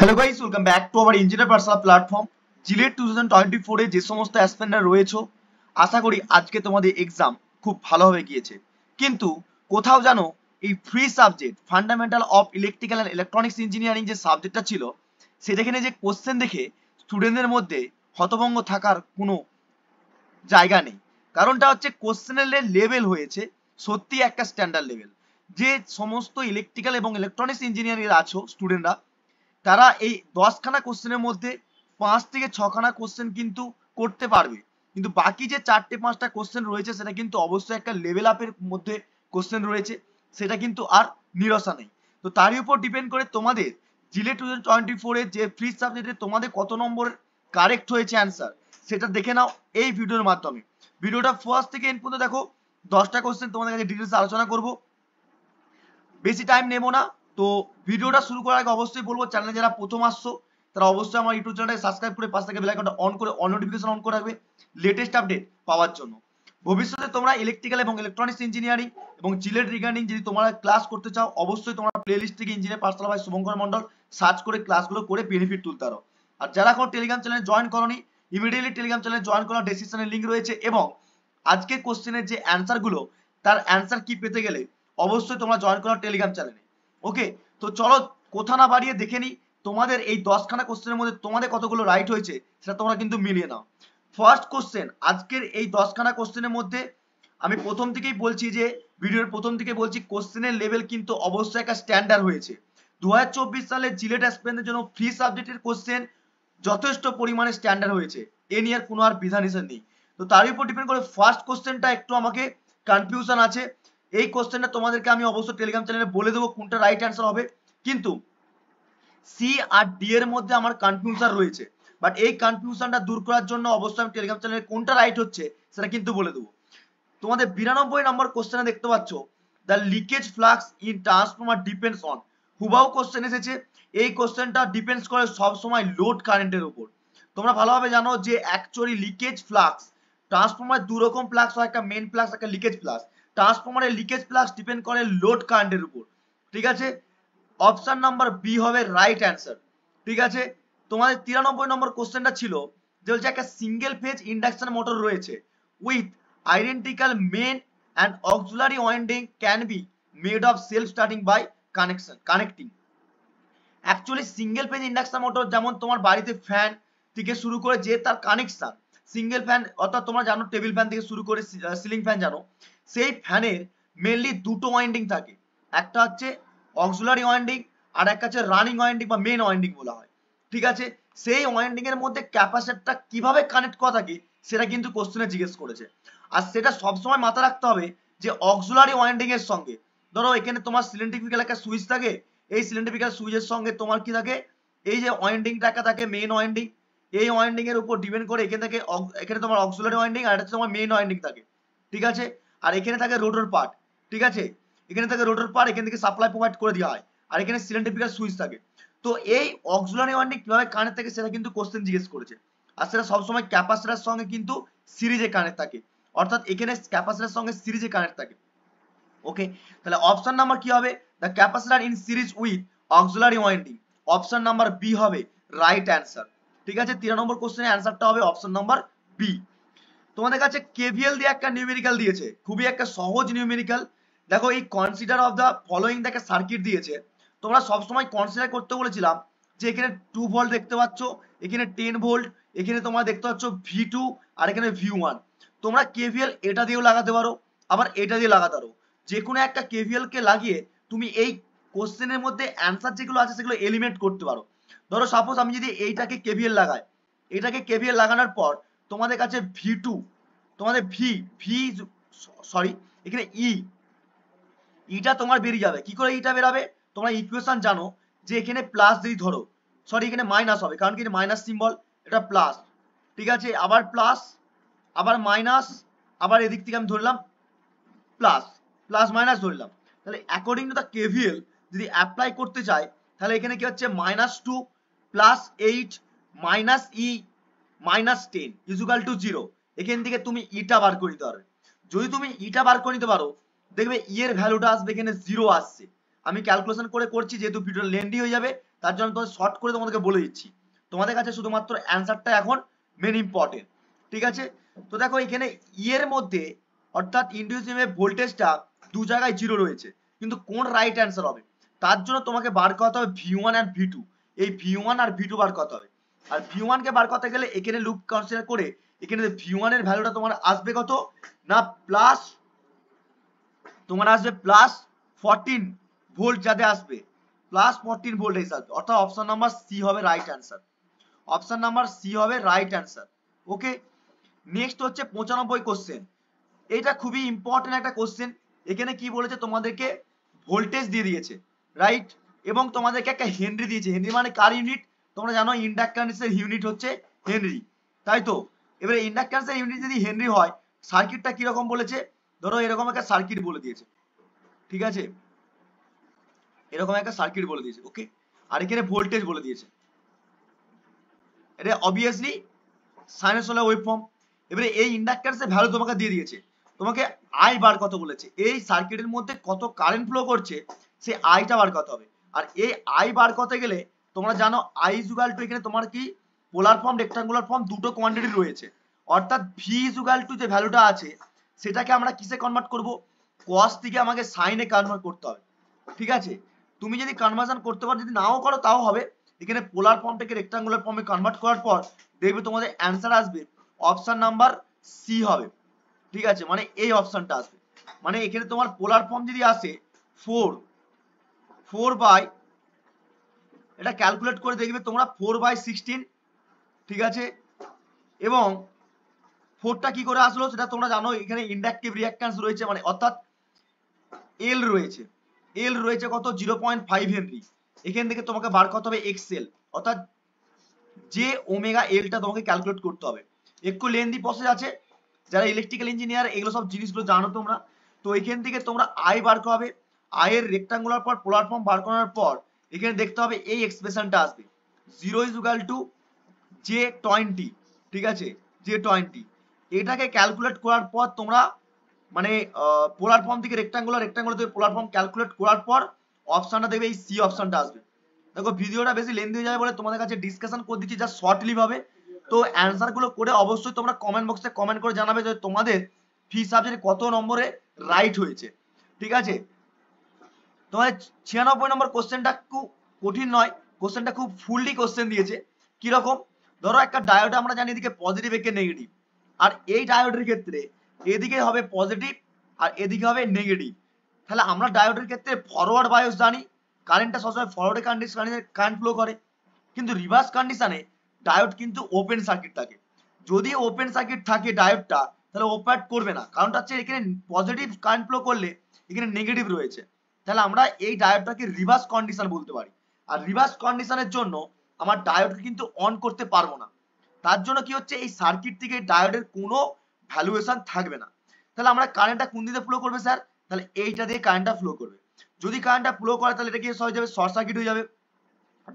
Hello guys, welcome back to our engineer personal platform. JELET 2024 এ যে সমস্ত অ্যাসপিরেন্টরা রয়েছে, আশা করি আজকে তোমাদের এক্সাম খুব ভালোভাবে গিয়েছে। কিন্তু কোথাও জানো এই free subject fundamental of electrical and electronics engineering যে সাবজেক্টটা ছিল, সেখানে যে কোশ্চেন দেখে স্টুডেন্টদের মধ্যে হতভম্ব থাকার কোনো জায়গা নেই। কারণটা হচ্ছে কোশ্চেনের লেভেল হয়েছে সত্যি একটা স্ট্যান্ডার্ড লেভেল। যে সমস্ত ইলেকট্রিক্যাল এবং ইলেকট্রনিক্স ইঞ্জিনিয়ারিং আছো স্টুডেন্টরা, তারা এই 10খানা কোশ্চেনের মধ্যে 5 থেকে 6খানা কোশ্চেন কিন্তু করতে পারবে, কিন্তু বাকি যে 4-5টা কোশ্চেন রয়েছে সেটা কিন্তু অবশ্যই একটা লেভেল আপের মধ্যে কোশ্চেন রয়েছে, সেটা কিন্তু আর নিরসা নেই। তো তারই উপর ডিপেন্ড করে তোমাদের জিলে 2024 এর যে ফ্রি সাবজেক্টে তোমাদের কত নম্বর কারেক্ট হয়েছে অ্যান্সার, সেটা দেখে নাও এই ভিডিওর মাধ্যমে। ভিডিওটা ফার্স্ট থেকে এন্ড পর্যন্ত দেখো, 10টা কোশ্চেন তোমাদের কাছে ডিটেলস আলোচনা করব, বেশি টাইম নেব না। তো ভিডিওটা শুরু করার আগে অবশ্যই বলবো, চ্যানেলে যারা প্রথম আসছো তারা অবশ্যই আমার ইউটিউব চ্যানেলটাকে সাবস্ক্রাইব করে পাশে থাকা বেল আইকনটা অন করে অল নোটিফিকেশন অন করে রাখবে লেটেস্ট আপডেট পাওয়ার জন্য। ভবিষ্যতে তোমরা ইলেকট্রিক্যাল এবং ইলেকট্রনিক্স ইঞ্জিনিয়ারিং এবং জিলেট রিগার্ডিং যদি তোমরা ক্লাস করতে চাও, অবশ্যই তোমরা প্লেলিস্ট থেকে engineer personal by Shubhankar Mondal search করে ক্লাসগুলো করে বেনিফিট তুলতে পারো। আর যারা এখন টেলিগ্রাম চ্যানেলে জয়েন করোনি, ইমিডিয়েটলি টেলিগ্রাম চ্যানেলে জয়েন করার ডেসক্রিপশনে লিংক রয়েছে, এবং আজকের কোশ্চেনের যে অ্যান্সারগুলো তার অ্যান্সার কি পেতে গেলে অবশ্যই তোমরা জয়েন করো টেলিগ্রাম চ্যানেলে। ওকে, তো চলো কথা না বাড়িয়ে দেখে নিই তোমাদের এই 10খানা কোশ্চেনের মধ্যে তোমাদের কতগুলো রাইট হয়েছে সেটা তোমরা কিন্তু মিলিয়ে নাও। ফার্স্ট কোশ্চেন, আজকের এই 10খানা কোশ্চেনের মধ্যে আমি প্রথম থেকেই বলছি, যে ভিডিওর প্রথম থেকে বলছি, কোশ্চেনের লেভেল কিন্তু অবশ্যই একটা স্ট্যান্ডার্ড হয়েছে। 2024 সালে জিলেট অ্যাসপিরেন্টদের জন্য ফ্রি সাবজেক্টের কোশ্চেন যথেষ্ট পরিমাণে স্ট্যান্ডার্ড হয়েছে, এ নিয়ে আর কোনো আর বিধান নিষেধ নেই। তো তার উপর ডিপেন্ড করে ফার্স্ট কোশ্চেনটা একটু আমাকে কনফিউশন আছে। এই কোশ্চেনটা তোমাদেরকে আমি অবশ্যই টেলিগ্রাম চ্যানেলে বলে দেবো কোনটা রাইট অ্যান্সার হবে, কিন্তু সি আর ডি এর মধ্যে আমার কনফিউশন রয়েছে। বাট এই কনফিউশনটা দূর করার জন্য অবশ্যই আমি টেলিগ্রাম চ্যানেলে কোনটা রাইট হচ্ছে সেটা কিন্তু বলে দেবো। তোমাদের 92 নম্বর কোশ্চেনে দেখতে পাচ্ছ, the leakage flux in transformer depends on. হুবাও কোশ্চেন এসেছে। এই কোশ্চেনটা ডিপেন্ডস করে সব সময় লোড কারেন্টের উপর। তোমরা ভালোভাবে জানো যে অ্যাকচুয়ালি লিকেজ ফ্লাক্স, ট্রান্সফরমার দু রকম ফ্লাক্স হয়, একটা মেইন ফ্লাক্স, একটা লিকেজ ফ্লাক্স। ট্রান্সফরমারের লিকেজ ফ্লাক্স ডিপেন্ড করে লোড কারেন্টের উপর। ঠিক আছে, অপশন নাম্বার বি হবে রাইট অ্যান্সার। ঠিক আছে, তোমাদের 93 নম্বর কোশ্চেনটা ছিল যে হচ্ছে একটা সিঙ্গেল ফেজ ইন্ডাকশন মোটর রয়েছে with identical main and auxiliary winding can be made of self starting by connecting. Actually single phase induction motor যেমন তোমার বাড়িতে ফ্যান থেকে শুরু করে যে তার কানেকশন, সিঙ্গেল ফ্যান অর্থাৎ তোমরা জানো টেবিল ফ্যান থেকে শুরু করে সিলিং ফ্যান জানো, সেই ফ্যানের মেনলি দুটো ওয়াইন্ডিং থাকে, একটা হচ্ছে অক্সিলারি ওয়াইন্ডিং আর একটা হচ্ছে রানিং ওয়াইন্ডিং বা মেন ওয়াইন্ডিং বলা হয়। ঠিক আছে, সেই ওয়াইন্ডিং এর মধ্যে ক্যাপাসিটরটা কিভাবে কানেক্ট করা থাকে সেটা কিন্তু কোশ্চেনে জিজ্ঞেস করেছে। আর সেটা সবসময় মাথায় রাখতে হবে যে অক্সিলারি ওয়াইন্ডিং এর সঙ্গে, ধরো এখানে তোমার সিলিন্ড্রিক্যাল একটা সুইচ থাকে, এই সিলিন্ড্রিক্যাল সুইচের সঙ্গে তোমার কি থাকে, এই যে ওয়াইন্ডিংটা একটা থাকে মেইন ওয়াইন্ডিং, এই ওয়াইন্ডিং এর উপর ডিপেন্ড করে এখানে থাকে, এখানে তোমার অক্সিলারি ওয়াইন্ডিং আর এটা তোমার মেইন ওয়াইন্ডিং থাকে। ঠিক আছে, আর এখানে থাকে রোটর পার্ট। ঠিক আছে, এখানে থাকে রোটর পার্ট, এখান থেকে সাপ্লাই প্রোভাইড করে দেওয়া হয়, আর এখানে সিলিন্ড্রিক্যাল সুইচ থাকে। তো এই অক্সিলারি ওয়াইন্ডিং কিভাবে কানেক্ট থাকে সেটা কিন্তু কোশ্চেন জিজ্ঞেস করেছে, আর সেটা সবসময় ক্যাপাসিটরের সঙ্গে কিন্তু সিরিজে কানেক্ট থাকে, অর্থাৎ এখানে ক্যাপাসিটরের সঙ্গে সিরিজে কানেক্ট থাকে। ওকে, তাহলে অপশন নাম্বার কি হবে, the capacitor in series with auxiliary winding. Option number B হবে রাইট অ্যান্সার। ঠিক আছে, 13 নম্বর কোশ্চেনের অ্যান্সারটা হবে অপশন নাম্বার বি। তোমাদের কাছে কেভিএল দিয়ে একটা নিউমেরিক্যাল দিয়েছে, খুবই একটা সহজ নিউমেরিক্যাল। দেখো, এই কনসিডার অফ দ্য ফলোইং একটা সার্কিট দিয়েছে। তোমরা সবসময় কনসিডার করতে বলেছিলাম যে এখানে 2 ভোল্ট দেখতে পাচ্ছ, এখানে 10 ভোল্ট, এখানে তোমরা দেখতে পাচ্ছ V2 আর এখানে V1। তোমরা কেভিএল এটা দিয়েও লাগাতে পারো, আবার এটা দিয়ে লাগাতে পারো। যে কোনো একটা কেভিএল কে লাগিয়ে তুমি এই কোশ্চেনের মধ্যে অ্যান্সার যেগুলো আছে সেগুলো এলিমিনেট করতে পারো। ধরো সাপোজ আমি যদি এইটাকে কেভিএল লাগাই, এটাকে কেভিএল লাগানোর পর তোমাদের কাছে V2, তোমাদের সরি এখানে ইটা তোমার বেরিয়ে যাবে। কি করে ইটা বেরাবে, তোমরা ইকুয়েশন জানো যে এখানে প্লাস যদি ধরো, সরি এখানে মাইনাস হবে, কারণ কি মাইনাস সিম্বল, এটা প্লাস। ঠিক আছে, আবার প্লাস, আবার মাইনাস, আবার এদিক থেকে আমি ধরলাম প্লাস, প্লাস মাইনাস ধরলাম। তাহলে অ্যাকর্ডিং টু দ্য কেভিএল যদি অ্যাপ্লাই করতে চাই, তাহলে এখানে কি হচ্ছে -2 +8 - -10 ইকুয়াল টু 0। এখান থেকে তুমি ইটা বার করে নিতে পারবে। যদি তুমি ইটা বার করে নিতে পারো, দেখবে ই এর ভ্যালুটা আসবে এখানে 0 আসছে। আমি ক্যালকুলেশন করে করছি, যেহেতু ভিডিও লেন্দি হয়ে যাবে তার জন্য তোমাদের শর্ট করে তোমাদেরকে বলে দিচ্ছি, তোমাদের কাছে শুধুমাত্র অ্যান্সারটা এখন মেন ইম্পর্টেন্ট। ঠিক আছে, তো দেখো এখানে এর মধ্যে অর্থাৎ ইন্ডিউসড ইএমএফ ভোল্টেজটা দু জায়গায় জিরো রয়েছে, কিন্তু কোন রাইট অ্যান্সার হবে তার জন্য তোমাকে বার করতে হবে V1 আর V2। এই V1 আর V2 বার করতে হবে। আর V1 কে বার করতে গেলে এখানে লুপ কনসিডার করে এখানে V1 এর ভ্যালুটা তোমার আসবে কত না প্লাস, তোমার আসবে প্লাস 14 ভোল্ট, যাতে আসবে প্লাস 14 ভোল্ট আসবে, অর্থাৎ অপশন নাম্বার সি হবে right answer. Option number C হবে রাইট অ্যান্সার। ওকে, নেক্সট হচ্ছে 95 কোশ্চেন। এটা খুবই ইম্পর্টেন্ট একটা কোশ্চেন। এখানে কি বলেছে তোমাদেরকে ভোল্টেজ দিয়ে দিয়েছে, রাইট, এবং তোমাদেরকে একটা হেনরি দিয়েছে। হেনরি মানে কার ইউনিট? তোমরা জানো ইন্ডাক্ট্যান্সের ইউনিট হচ্ছে হেনরি, তাই তো। এবারে ইন্ডাক্ট্যান্সের ইউনিট যদি হেনরি হয়, সার্কিটটা কি রকম বলেছে, ধরো এরকম একটা সার্কিট বলে দিয়েছে, ঠিক আছে, এরকম একটা সার্কিট বলে দিয়েছে। ওকে, আর এখানে ভোল্টেজ বলে দিয়েছে, এটা অবভিয়াসলি সাইনোসয়েডাল ওয়েভফর্ম। এবারে এই ইন্ডাক্ট্যান্সের ভ্যালু তোমাকে দিয়ে দিয়েছে, তোমাকে আই বার কত বলেছে, এই সার্কিটের মধ্যে কত কারেন্ট ফ্লো করছে সেই আইটা বার করতে হবে। আর এই আই বার করতে গেলে তোমরা জানো আই ইকুয়াল টু, এখানে তোমার কি পোলার ফর্ম রেক্টাঙ্গুলার ফর্ম দুটো কোয়ান্টিটি রয়েছে, অর্থাৎ ভি ইকুয়াল টু যে ভ্যালুটা আছে সেটাকে আমরা কিসে কনভার্ট করব, কস থেকে আমাকে সাইনে কনভার্ট করতে হবে। ঠিক আছে, তুমি যদি কনভার্সন করতে পারো, যদি নাও করো তাও হবে। এখানে পোলার ফর্মটাকে রেক্টাঙ্গুলার ফর্মে কনভার্ট করার পর দেখবে তোমাদের অ্যান্সার আসবে অপশন নাম্বার সি হবে। ঠিক আছে, মানে এই অপশনটা আসবে, মানে এখানে তোমার পোলার ফর্ম যদি আসে 4 বাই, এটা ক্যালকুলেট করে দেখবে তোমরা 4/16, ঠিক আছে, এবং 4টা কি করে আসলো সেটা তোমরা জানো, এখানে ইন্ডাকটিভ রিঅ্যাকট্যান্স রয়েছে, মানে অর্থাৎ এল রয়েছে, এল রয়েছে কত 0.5 হেনরি। এখান থেকে তোমাকে বার করতে হবে এক্সএল, অর্থাৎ যে ওমেগা এলটা তোমাকে ক্যালকুলেট করতে হবে। একটু লেন্দি প্রসেস আছে, যারা ইলেকট্রিক্যাল ইঞ্জিনিয়ার এগুলো সব জিনিসগুলো জানো তোমরা। তো এখান থেকে তোমরা আই বার করবে, আই এর রেক্টাঙ্গুলার পর পোলার ফর্ম বার করার পর এখানে দেখতে হবে এই এক্সপ্রেশনটা আসবে 0 J20, ঠিক আছে, J20। এটাকে ক্যালকুলেট করার পর তোমরা মানে পোলার ফর্ম থেকে রেক্টাঙ্গুলার, রেক্টাঙ্গুলার থেকে পোলার ফর্ম ক্যালকুলেট করার পর অপশনটা দেখবে এই সি অপশনটা আসবে। দেখো ভিডিওটা বেশি লেন্দি হয়ে যাবে বলে তোমাদের কাছে ডিসকাশন করে দিচ্ছি যা শর্টলি ভাবে। তো অ্যান্সার গুলো করে অবশ্যই তোমরা কমেন্ট বক্সে কমেন্ট করে জানাবে যে তোমাদের ফি সাবজেক্টে কত নম্বরে রাইট হয়েছে। ঠিক আছে, তোমাদের 96 নম্বর কোশ্চেনটা খুব কঠিন নয়, কোশ্চেনটা খুব ফুললি কোশ্চেন দিয়েছে। কিরকম, ধরো একটা ডায়োড আমরা জানি এদিকে পজিটিভ একে নেগেটিভ, আর এই ডায়োডের ক্ষেত্রে এদিকে হবে পজিটিভ আর এদিকে হবে নেগেটিভ। তাহলে আমরা ডায়োডের ক্ষেত্রে ফরওয়ার্ড বায়োস জানি, কারেন্টটা সবসময় ফরওয়ার্ড কন্ডিশনে কারেন্ট ফ্লো করে, কিন্তু রিভার্স কন্ডিশনে ডায়োড কিন্তু ওপেন সার্কিট থাকে। যদি ওপেন সার্কিট থাকে ডায়োডটা, তাহলে অপারেট করবে না, কারণটা হচ্ছে এখানে পজিটিভ কারেন্ট ফ্লো করলে এখানে নেগেটিভ রয়েছে। তাহলে আমরা এই ডায়োডটাকে রিভার্স কন্ডিশন বলতে পারি। আর রিভার্স কন্ডিশনের জন্য আমার ডায়োডকে কিন্তু অন করতে পারবো না, তার জন্য কি হচ্ছে এই সার্কিট থেকে ডায়োডের কোনো ভ্যালুয়েশন থাকবে না। তাহলে আমরা কারেন্টটা কোন দিকে ফ্লো করবে স্যার, তাহলে এইটা দিয়ে কারেন্টটা ফ্লো করবে। যদি কারেন্টটা ফ্লো করে তাহলে এটা কি হয়ে যাবে, শর্ট সার্কিট হয়ে যাবে।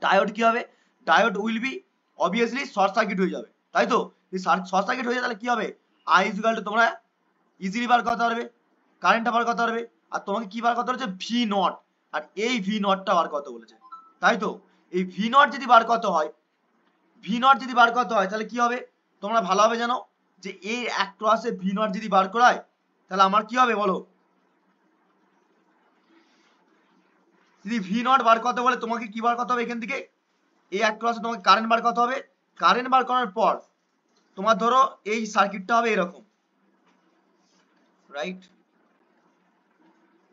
ডায়োড কি হবে, diode will be obviously short circuit হয়ে যাবে, তাই তো। শর্ট সার্কিট হয়ে যায় তাহলে কি হবে, আই ইকুয়াল টু তোমরা ইজিলি বার করতে পারবে, কারেন্টটা বার করতে পারবে। আর তোমাকে কি বার করতে হচ্ছে ভি নট, আর এই ভি নটটা বার করতে বলেছে, তাই তো। এই ভি নট যদি বার করতে হয়, ভি নট যদি বার করতে হয় তাহলে কি হবে, তোমরা ভালোভাবে জানো যে এই এক ক্রসে ভি নট যদি বার করায় তাহলে আমার কি হবে বলো। যদি ভি নট বার করতে বলে তোমাকে কি বার করতে হবে, এখান থেকে এই এক ক্রসে তোমাকে কারেন্ট বার করতে হবে। কারেন্ট বার করার পর তোমার ধরো এই সার্কিটটা হবে এরকম, রাইট,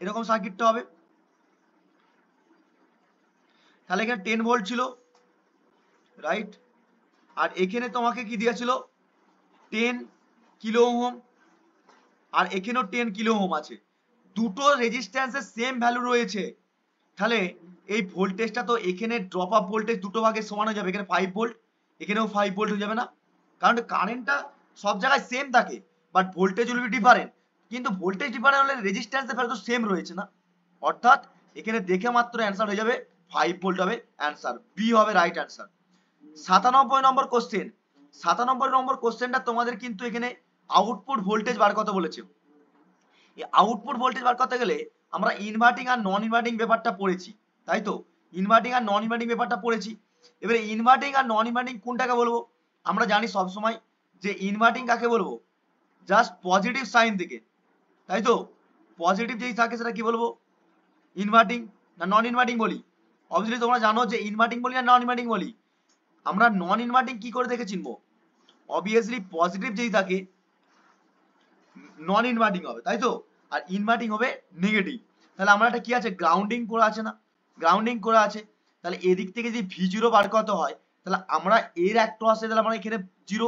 এরকম সার্কিটটা হবে। তাহলে এখানে 10 ভোল্ট ছিল, রাইট, আর এখানে তোমাকে কি দিয়েছিল 10 কিলো ওহম, আর এখানেও 10 কিলো ওহম আছে, দুটো রেজিস্ট্যান্সের সেম ভ্যালু রয়েছে। তাহলে এই ভোল্টেজটা তো এখানে ড্রপ আপ ভোল্টেজ দুটো ভাগে সমান হয়ে যাবে, এখানে 5 ভোল্ট এখানেও 5 ভোল্ট হয়ে যাবে না, কারণ কারেন্টটা সব জায়গায় সেম থাকে but voltage will be different. কিন্তু ভোল্টেজ ডিফারেন্ট হলে রেজিস্ট্যান্সের ভ্যালু তো সেম রয়েছে না, অর্থাৎ এখানে দেখে মাত্র অ্যান্সার হয়ে যাবে 5 ভোল্ট হবে অ্যান্সার, বি হবে রাইট অ্যান্সার। 97 নম্বর কোশ্চেন, 97 নম্বর কোশ্চেনটা তোমাদের কিন্তু এখানে আউটপুট ভোল্টেজ বার করতে বলেছে। এই আউটপুট ভোল্টেজ বার করতে গেলে আমরা ইনভার্টিং আর নন ইনভার্টিং ব্যাপারটা পড়েছি, তাই তো। ইনভার্টিং আর নন ইনভার্টিং ব্যাপারটা পড়েছি। এবারে ইনভার্টিং আর নন ইনভার্টিং কোনটাকে বলবো? আমরা জানি সবসময় যে ইনভার্টিং কাকে বলবো, জাস্ট পজিটিভ সাইন থেকে, তাই তো? পজিটিভ যেই থাকে সেটা কি বলবো, ইনভার্টিং না নন ইনভার্টিং বলি? অবভিয়াসলি তোমরা জানো যে ইনভার্টিং বলি না নন ইনভার্টিং বলি। আমরা নন ইনভার্টিং কি করে দেখে চিনবো? অবভিয়াসলি পজিটিভ যেই থাকে নন ইনভার্টিং হবে, তাই তো? আর ইনভার্টিং হবে নেগেটিভ। তাহলে আমরা এটা কি আছে, গ্রাউন্ডিং করা আছে না? গ্রাউন্ডিং করা আছে। তাহলে এদিক থেকে যদি ভি জিরো বার করতে হয়, তাহলে আমরা এর অ্যাক্রসে তাহলে আমরা এখানে জিরো,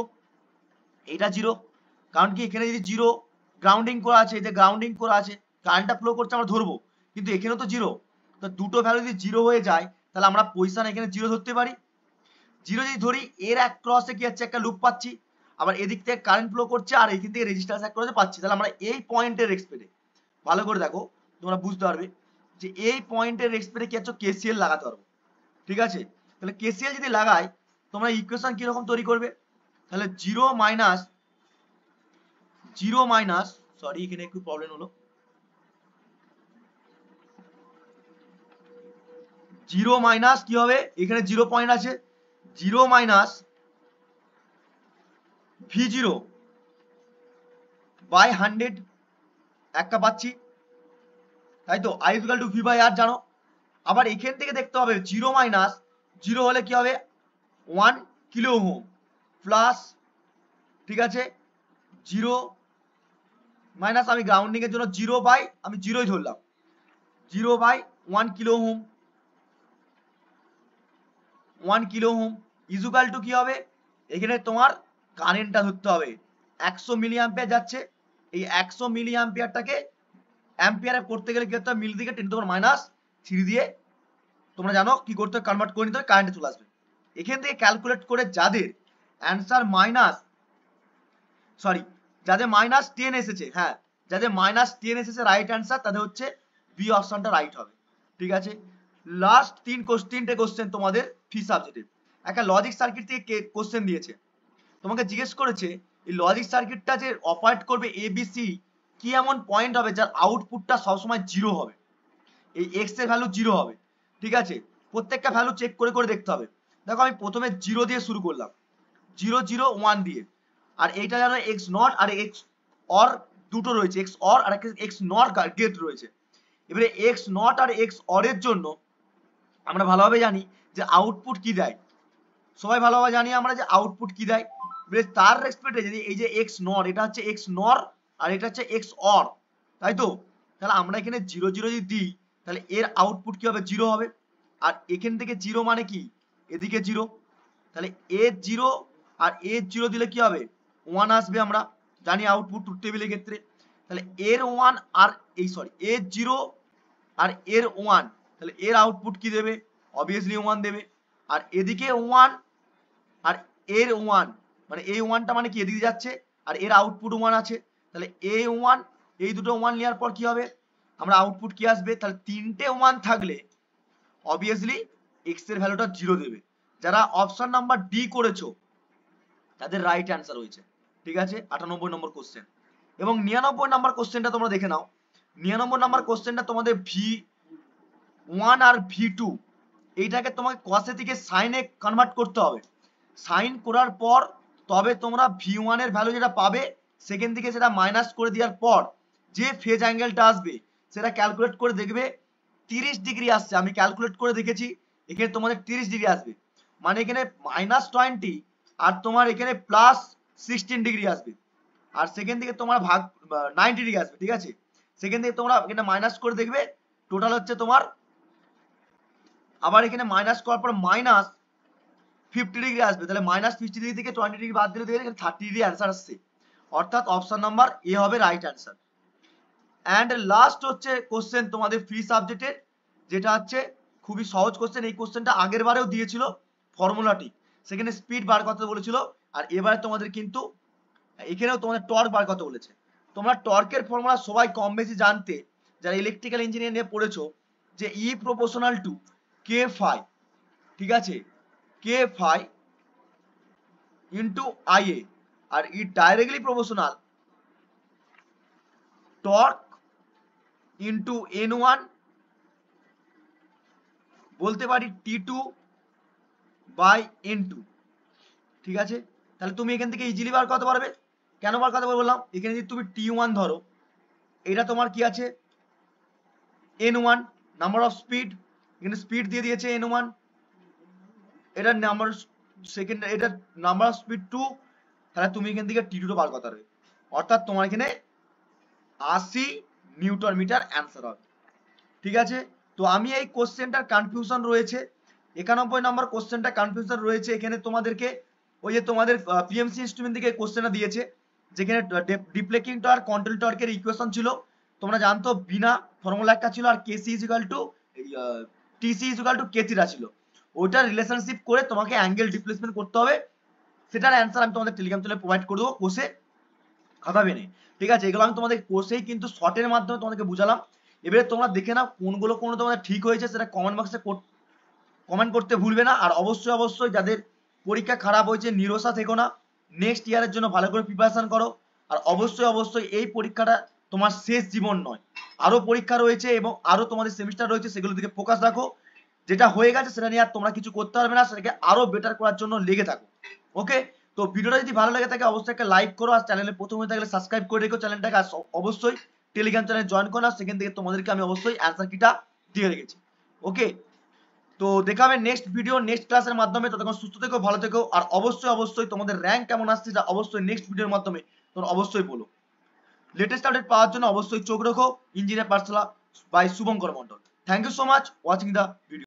এটা জিরো, কারণ কি এখানে যদি জিরো গ্রাউন্ডিং করা আছে, যে গ্রাউন্ডিং করা আছে, কারেন্টটা ফ্লো করছে আমরা ধরবো, কিন্তু এখানেও তো জিরো। তো দুটো ভ্যালু যদি জিরো হয়ে যায়, তাহলে আমরা পজিশন এখানে জিরো ধরতে পারি। জিরো যদি ধরি, এর অ্যাক্রসে কি হচ্ছে, একটা লুপ পাচ্ছি, আবার এদিক থেকে কারেন্ট ফ্লো করছে, আর এখান থেকে রেজিস্ট্যান্স অ্যাক্রসে পাচ্ছি। তাহলে আমরা এই পয়েন্টের এক্সপেক্টে, ভালো করে দেখো তোমরা বুঝতে পারবে যে এই পয়েন্টের এক্সপেক্টে কি হচ্ছে, কেসিএল লাগাতে পারবো। ঠিক আছে? তাহলে কেসিএল যদি লাগাই, তোমরা ইকুয়েশন কিরকম তৈরি করবে? তাহলে জিরো মাইনাস সরি এখানে একটু প্রবলেম হলো, জিরো মাইনাস কি হবে, এখানে জিরো পয়েন্ট আছে, zero minus V zero by 100 একটা পাচ্ছি, তাই তো? I equal to V by R জানো। আবার এখান থেকে দেখতে হবে জিরো মাইনাস জিরো হলে কি হবে, 1 কিলো ওহম প্লাস, ঠিক আছে, জিরো মাইনাস, আমি গ্রাউন্ডিং এর জন্য জিরো বাই, আমি জিরোই ধরলাম, zero by 1 kilo ohm, 1 kilo ohm equal to কি হবে, এখানে তোমার কারেন্টটা ধরতে হবে 100 মিলি অ্যাম্পিয়ার যাচ্ছে। এই 100 মিলি অ্যাম্পিয়ারটাকে অ্যাম্পিয়ারে করতে গেলে কি করতে হবে, মিলি থেকে 10⁻³ দিয়ে তোমরা জানো কি করতে হবে, কনভার্ট করে নিতে হবে, কারেন্টে চলে আসবে। এখান থেকে ক্যালকুলেট করে যাদের অ্যান্সার যাদের -10 এসেছে, হ্যাঁ, যাদের -10 এসেছে রাইট অ্যান্সার, তাদের হচ্ছে বি অপশনটা রাইট হবে। ঠিক আছে? লাস্ট তিনটে কোশ্চেন তোমাদের ফি সাবজেক্টে। একটা লজিক সার্কিট থেকে কোশ্চেন দিয়েছে, তোমাকে জিজ্ঞেস করেছে এই লজিক সার্কিটটা যে অপারেট করবে এবিসি, কি এমন পয়েন্ট হবে যার আউটপুটটা সবসময় জিরো হবে, এই এক্স এর ভ্যালু জিরো হবে। ঠিক আছে? প্রত্যেকটা ভ্যালু চেক করে করে দেখতে হবে। দেখো আমি প্রথমে জিরো দিয়ে শুরু করলাম, 0 0 1 দিয়ে, আর এইটা জানো এক্স নট আর এক্স অর দুটো রয়েছে, এক্স অর আর এক্স নট গেট রয়েছে। এবারে এক্স নট আর এক্স অর এর জন্য আমরা ভালোভাবে জানি যে আউটপুট কি দেয়, সবাই ভালোভাবে জানি আমরা যে আউটপুট কি দেয়। এবারে তার রেসপেক্টে যদি এই যে এক্স নট, এটা হচ্ছে এক্স নর আর এটা হচ্ছে এক্স অর, তাই তো? তাহলে আমরা এখানে 0 0 যদি দিই, তাহলে এর আউটপুট কি হবে, জিরো হবে। আর এখান থেকে জিরো মানে কি, এদিকে জিরো, তাহলে এ জিরো আর এ জিরো দিলে কি হবে, 1 আসবে, আমরা জানি আউটপুট ট্রুথ টেবিলের ক্ষেত্রে। তাহলে এর 1 আর এ জিরো আর এর 1, তাহলে এর আউটপুট কি দেবে, অবভিয়াসলি 1 দেবে। আর এদিকে 1 আর এর 1, মানে এই 1টা মানে কি এদিকে যাচ্ছে, আর এর আউটপুট 1 আছে, তাহলে এ 1, এই দুটো 1 নেওয়ার পর কি হবে, আমরা আউটপুট কি আসবে, তাহলে তিনটে 1 থাকলে অবভিয়াসলি এক্স এর ভ্যালুটা জিরো দেবে। যারা অপশন নাম্বার ডি করেছো তাদের রাইট অ্যান্সার হয়েছে। ঠিক আছে? 98 নম্বর কোশ্চেন। এবং 99 নম্বর কোশ্চেনটা তোমরা দেখে নাও। 99 নম্বর কোশ্চেনটা তোমাদের ভি1 আর ভি2 এইটাকে তোমাকে কসে থেকে সাইনে কনভার্ট করতে হবে। সাইন করার পর তবে তোমরা ভি1 এর ভ্যালু যেটা পাবে, সেখান থেকে সেটা মাইনাস করে দেওয়ার পর যে ফেজ অ্যাঙ্গেলটা আসবে সেটা ক্যালকুলেট করে দেখবে 30 ডিগ্রি আসছে। আমি ক্যালকুলেট করে দেখেছি, এখানে তোমাদের 30 ডিগ্রি আসবে, মানে এখানে -20 আর তোমার এখানে +16 ডিগ্রি আসবে, আর সেখান থেকে তোমার ভাগ 90 ডিগ্রি আসবে। ঠিক আছে? সেখান থেকে তোমরা এখানে মাইনাস করে দেখবে, টোটাল হচ্ছে তোমার, আবার এখানে মাইনাস করার পর -50 ডিগ্রি আসবে। তাহলে -50 ডিগ্রি থেকে 20 ডিগ্রি বাদ দিলে দেখবে এখানে 30 ডিগ্রি অ্যান্সার আসছে। অর্থাৎ অপশন নাম্বার এ হবে রাইট অ্যান্সার। অ্যান্ড লাস্ট হচ্ছে কোশ্চেন তোমাদের ফ্রি সাবজেক্টের, যেটা হচ্ছে খুবই সহজ কোশ্চেন। এই কোশ্চেনটা আগের বারেও দিয়েছিল ফর্মুলাটি, সেখানে স্পিড বার করতে বলেছিল, আর এবারে তোমাদের কিন্তু এখানেও তোমাদের টর্ক বার করতে বলেছে। তোমরা টর্কের ফর্মুলা সবাই কম বেশি জানতে, যারা ইলেকট্রিক্যাল ইঞ্জিনিয়ার নিয়ে পড়েছো, যে E proportional to K phi, ঠিক আছে, কে ফাই ইন্টু আইএ, আর E directly proportional torque into N1 বলতে পারি T2 বাই N2, ঠিক আছে? তাহলে তুমি এখান থেকে ইজিলি বার করতে পারবে। কেন বার করতে পারবে বললাম, এখানে যদি তুমি T1 ধরো, এটা তোমার কি আছে N1, নাম্বার অফ স্পিড, এখানে স্পিড দিয়ে দিয়েছে N1, এটা নাম্বার সেকেন্ড, এটা নাম্বার অফ স্পিড 2, তাহলে তুমি এখান থেকে T2 বার করতে পারবে। অর্থাৎ তোমার এখানে 80 নিউটন মিটার অ্যান্সার হবে, ঠিক আছে? তো আমি এই কোশ্চেনটার কনফিউশন রয়েছে, 91 নম্বর কোশ্চেনটা কনফিউশন রয়েছে এখানে তোমাদেরকে। ওই যে তোমাদের পিএমসি ইনস্ট্রুমেন্ট থেকে কোশ্চেনটা দিয়েছে, যেখানে ডিপ্লেকিং টর্ক কন্ট্রোল টর্কের ইকুয়েশন ছিল, তোমরা জানতো বিনা ফর্মুলা একটা ছিল, আর KC is equal to TC is equal to কেসিটা ছিল, ওইটার রিলেশনশিপ করে তোমাকে অ্যাঙ্গেল ডিসপ্লেসমেন্ট করতে হবে। সেটার অ্যান্সার আমি তোমাদের টেলিগ্রাম চ্যানেলে প্রোভাইড করে দেবো কোর্সে, খাতা পেনে, ঠিক আছে? এগুলো আমি তোমাদের কোর্সেই কিন্তু শর্টের মাধ্যমে তোমাদেরকে বুঝালাম। এবারে তোমরা দেখে নাও কোনগুলো তোমাদের ঠিক হয়েছে, সেটা কমেন্ট বক্সে কমেন্ট করতে ভুলবে না। আর অবশ্যই অবশ্যই যাদের পরীক্ষা খারাপ হয়েছে নিরাশা থেকো না, নেক্সট ইয়ারের জন্য ভালো করে প্রিপারেশন করো। আর অবশ্যই অবশ্যই এই পরীক্ষাটা তোমার শেষ জীবন নয়, আরো পরীক্ষা রয়েছে এবং আরো তোমাদের সেমিস্টার রয়েছে, সেগুলোর দিকে ফোকাস রাখো। যেটা হয়ে গেছে সেটা নিয়ে আর তোমরা কিছু করতে পারবে না, সেটাকে আরো বেটার করার জন্য লেগে থাকো। ওকে, তো ভিডিওটা যদি ভালো লাগে থাকে অবশ্যই একটা লাইক করো, আর চ্যানেলে প্রথম হয়ে থাকলে সাবস্ক্রাইব করে রেখো চ্যানেলটাকে, আর অবশ্যই টেলিগ্রাম চ্যানেলে জয়েন করো, সেখান থেকে তোমাদেরকে আমি অবশ্যই অ্যান্সার কিটা দিয়ে রেখেছি। ওকে, তো দেখা হবে নেক্সট ভিডিও নেক্সট ক্লাসের মাধ্যমে। ততক্ষণ সুস্থ থেকো, ভালো থেকো, আর অবশ্যই অবশ্যই তোমাদের র্যাঙ্ক কেমন আসছে সেটা অবশ্যই নেক্সট ভিডিওর মাধ্যমে তোমরা অবশ্যই বলো। লেটেস্ট আপডেট পাওয়ার জন্য অবশ্যই চোখ রাখো engineer Pathshala by Shubhankar Mondal. Thank you so much watching the video.